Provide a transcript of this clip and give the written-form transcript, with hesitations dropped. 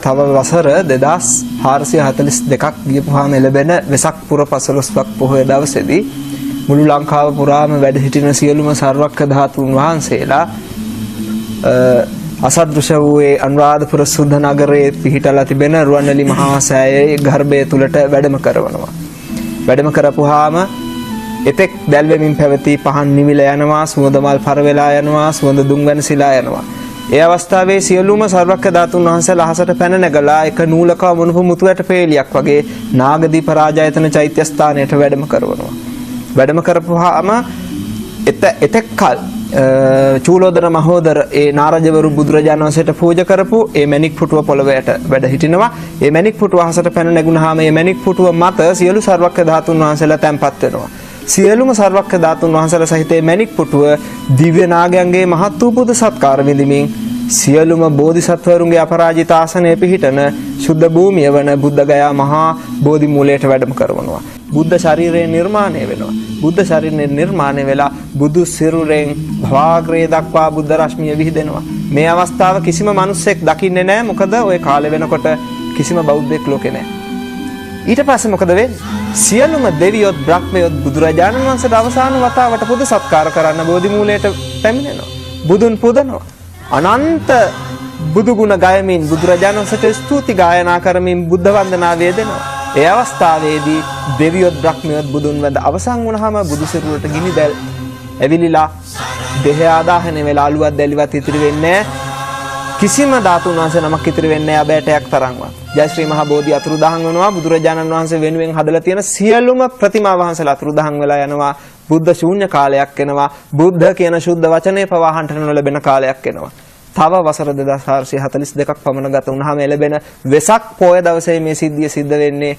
තව වසර 2442ක් ගියපුවාම ලැබෙන වෙසක් පුර 15ක් පොහොය දවසේදී මුළු ලංකාව පුරාම වැඩ සිටින සියලුම සර්වක්ඛ ධාතුන් වහන්සේලා අසදෘශ වූයේ අනුරාධපුර සුද්ධ නගරයේ පිහිටලා තිබෙන රුවන්වැලි මහා සෑයේ ගර්භය තුලට වැඩම කරවනවා. වැඩම කරපුවාම එතෙක් දැල්වෙමින් පැවති පහන් නිවිල යනවා, සුවඳ මල් පර වෙලා යනවා, සුවඳ දුම් වෙනසිලා යනවා. ඒ අවස්ථාවේ සියලුම සර්වක්ඛ ධාතුන් වහන්සේලා අහසට පැන නැගලා එක නූලක මොනුපු මුතු ඇට පේලියක් වගේ නාගදීප රාජායතන චෛත්‍ය ස්ථානයට වැඩම කරවනවා. වැඩම කරපුවාම එතෙක් කල චූලෝදර මහෝදර ඒ නාරජවරු බුදුරජාණන් වහන්සේට පූජා කරපු ඒ මණික් පුටුව පොළවයට වැඩ හිටිනවා. ඒ මණික් පුටුව අහසට පැන නැගුණාම මේ මණික් පුටුව මත සියලු සර්වක්ඛ ධාතුන් වහන්සේලා තැන්පත් වෙනවා. සියලුම සර්වක්ඛ ධාතුන් වහන්සේලා සහිත මේ මණික් පුටුව දිව්‍ය නාගයන්ගේ මහත් වූ පුද සත්කාර විඳිමින් සියලුම බෝධිසත්වරුන්ගේ අපරාජිත ආසනයේ පිහිටන ශුද්ධ භූමිය වන බුද්ධගයා මහා බෝධි මූලයට වැඩම කරවනවා. බුද්ධ ශරීරය නිර්මාණය වෙනවා. බුද්ධ ශරීරය නිර්මාණය වෙලා බුදු සිරුරෙන් භාග්‍රේ දක්වා බුද්ධ රශ්මිය විහිදෙනවා. මේ අවස්ථාව කිසිම මිනිසෙක් දකින්නේ නැහැ. මොකද ওই කාලේ වෙනකොට කිසිම බෞද්ධයෙක් ලෝකේ නැහැ. ඊට පස්සේ මොකද වෙන්නේ? සියලුම දෙවියොත් බ්‍රහ්මයොත් බුදුරජාණන් වහන්සේට අවසාන වතාවට පුද සත්කාර කරන්න බෝධි මූලයට පැමිණෙනවා. බුදුන් පුදනවා. අනන්ත බුදු ගුණ ගයමින් බුදුරජාණන් වහන්සේට ස්තුති ගායනා කරමින් බුද්ධ වන්දනාව වේදෙනවා. ඒ අවස්ථාවේදී දෙවියොත් බ්‍රහ්මයොත් බුදුන් වඳ අවසන් වුණාම බුදු සිරුරට ගිනි දැල් ඇවිලිලා දෙහ ආදාහන වෙලා අලුවත් දැලිවත් ඉතිරි වෙන්නේ කිසිම ධාතුන් වහන්සේ නමක් ඉතිරි වෙන්නේ අබෑටයක් තරම්වත්. ජය ශ්‍රී මහා බෝධි අතුරුදහන් වෙනවා. බුදුරජාණන් වහන්සේ වෙනුවෙන් හදලා තියෙන සියලුම ප්‍රතිමා වහන්සේලා අතුරුදහන් වෙලා යනවා. බුද්ධ ශූන්‍ය කාලයක් එනවා. බුද්ධ කියන ශුද්ධ වචනේ පවා අහන්න නොලැබෙන කාලයක් එනවා. තව වසර 2442ක් පමණ ගත වුණාම ලැබෙන වෙසක් පොය දවසේ මේ සිද්ධිය සිද්ධ වෙන්නේ.